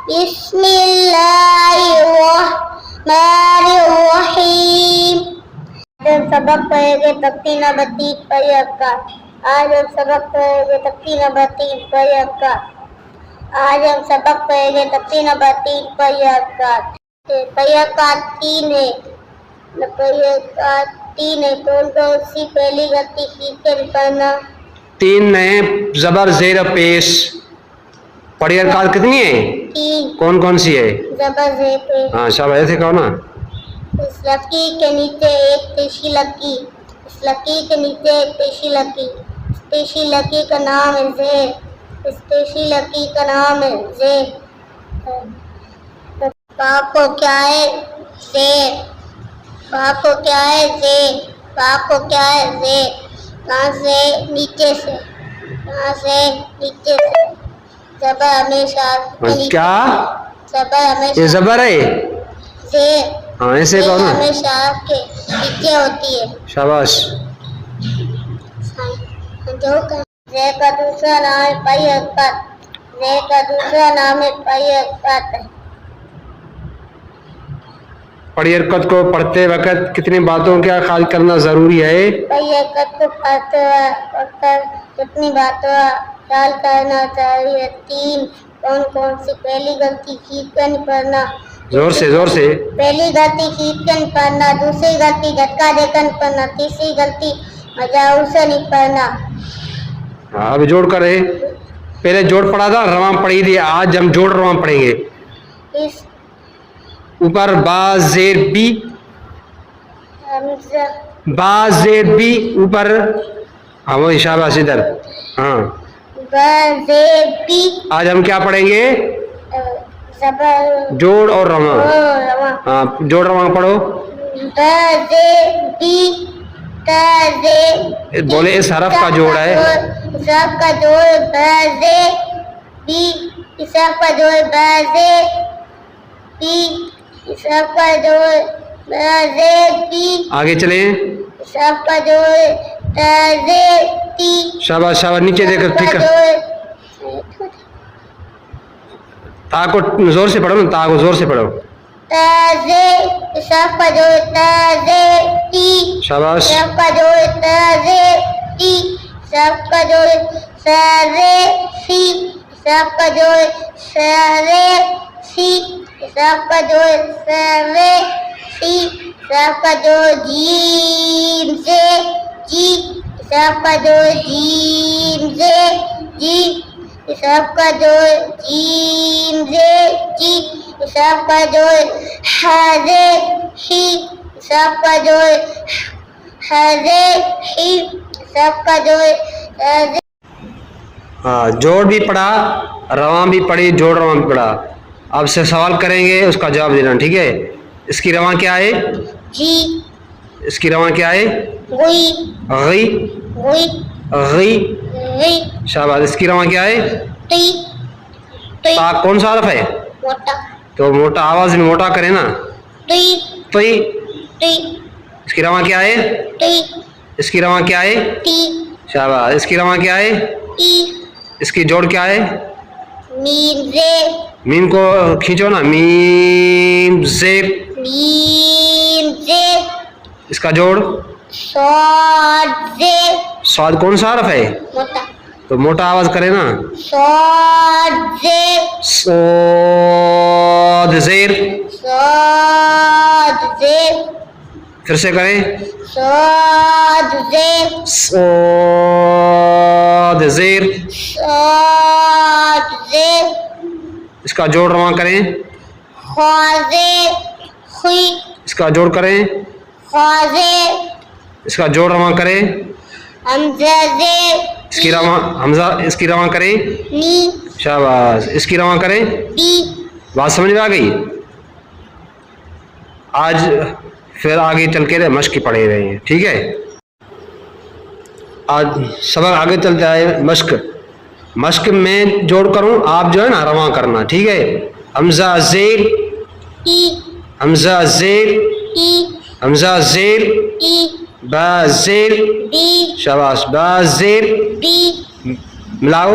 بسم اللہ الرحمن الرحیم. آج ہم سبق پڑھیں گے تقسیم بتیس پیکا. آج ہم سبق پڑھیں گے تقسیم بتیس پیکا. آج ہم سبق پڑھیں گے تقسیم بتیس پیکا. پیکا تین ہے. پیکا تین ہے. کون کون سی پہلی غلطی سیکھ کر پڑھنا. تین میں زبر زیر پیش. پڑھی حرکات کتنی ہے؟ تین. کون کون سی ہے؟ زبر زیر پیش. ہاں شاباش، ایسے کہو نا. اس لکی کے نیچے ایک پیشی لکی. اس لکی کے نیچے ایک پیشی لکی. اس پیشی لکی کا نام ہے زیر. اس پیشی لکی کا نام ہے زیر. با کو کیا ہے؟ زیر. با کو کیا ہے؟ زیر. با کو کیا ہے؟ زیر. کہاں سے؟ نیچے سے. کہاں سے؟ نیچے سے. زبر ہمیشہ کیا زبر ہمیشہ یہ زبر ہے؟ زیر. ہاں ایسے کہو نا. ہمیشہ آپ کے نیچے ہوتی ہے. شاباش. زیر کا دوسرا نام ہے پئی حرکت. زیر کا دوسرا نام ہے پئی حرکت. پڑھی حرکت کو پڑھتے وقت کتنی باتوں کا خیال کرنا ضروری ہے؟ پئی حرکت کو پڑھتے وقت کتنی باتوں کا خیال کرنا چاہیے. تین. کون کون سی پہلی غلطی کھینچ کر نہیں پڑھنا. زور سے زور سے. پہلی غلطی کھینچ کر نہیں پڑھنا. دوسری غلطی جھٹکا دے کر نہیں پڑھنا. تیسری غلطی مجاور سے نہیں پڑھنا. ہاں ابھی جوڑ کرے. پہلے جوڑ پڑھا تھا، رواں پڑھی تھی. آج ہم جوڑ رواں پڑھیں گے. اس اوپر با زیر بی. حمزہ با زیر بی اوپر. ہاں وہ شاباش ادھر. ہاں با زیر بی. آج ہم کیا پڑھیں گے؟ زبر جوڑ اور رواں. رواں. ہاں جوڑ رواں پڑھو. با زیر بی. تا زیر بولے اس حرف کا جوڑ ہے. اس حرف کا جوڑ با زیر بی. اس حرف کا جوڑ با زیر بی. اس حرف کا جوڑ با زیر بی. آگے چلیں. اس حرف کا جوڑ تا زیر تی. شاباش شاباش. نیچے دیکھ کر ٹھیک ہے. تا کو زور سے پڑھو نا. تا کو زور سے پڑھو. تا زیر. اس حرف کا جوڑ تا زیر تی. شاباش. اس حرف کا جوڑ تا زیر تی. اس حرف کا جوڑ سا زیر سی. اس حرف کا جوڑ سا زیر سی. اس حرف کا جوڑ سا زیر سی. اس حرف کا جوڑ جیم زیر جی. اس حرف کا جوڑ جیم زیر جی. اس حرف کا جوڑ جیم زیر جی. اس حرف کا جوڑ ہا زیر ہی. اس حرف کا جوڑ ہا زیر ہی. اس حرف کا جوڑ ہاں جوڑ بھی پڑھا، رواں بھی پڑھی، جوڑ رواں بھی پڑھا. آپ سے سوال کریں گے، اس کا جواب دینا. ٹھیک ہے. اس کی رواں کیا ہے؟ جی. اس کی رواں کیا ہے؟ غی غی. غی غی. غی. شاباش. اس کی رواں کیا ہے؟ تی تی. تا کون سا حرف ہے؟ موٹا. تو موٹا آواز میں موٹا کرے نا. تی تی. تی اس کی رواں کیا ہے؟ تی اس کی رواں کیا ہے؟ تی شاباش. اس کی رواں کیا ہے؟ تی. اس کی جوڑ کیا ہے؟ میم زیر. میم کو کھینچو نا. میم زیر. میم زیر. اس کا جوڑ صاد زیر. صاد کون سا حرف ہے؟ موٹا. تو موٹا آواز کرے نا. صاد زیر. صاد زیر. صاد زیر. پھر سے کریں. صاد زیر. صاد زیر. صاد زیر. اس کا جوڑ رواں کریں. خا زیر خی. اس کا جوڑ کریں. خا زیر. اس کا جوڑ رواں کریں. حمزہ زیر. اس کی رواں حمزہ. اس کی رواں کریں. نی. شاباش. اس کی رواں کریں. بی. بات سمجھ میں آ گئی؟ آج پھر آگے چل کے مشق پڑھے رہے ہیں. ٹھیک ہے. آج سبق آگے چلتا ہے. مشق میں جوڑ کروں، آپ جو ہے نا رواں کرنا. ٹھیک ہے. حمزہ زیر ای. حمزہ زیر ای. حمزہ زیر ای. با زیر. بی. شاباش. با زیر. بی. ملاؤ.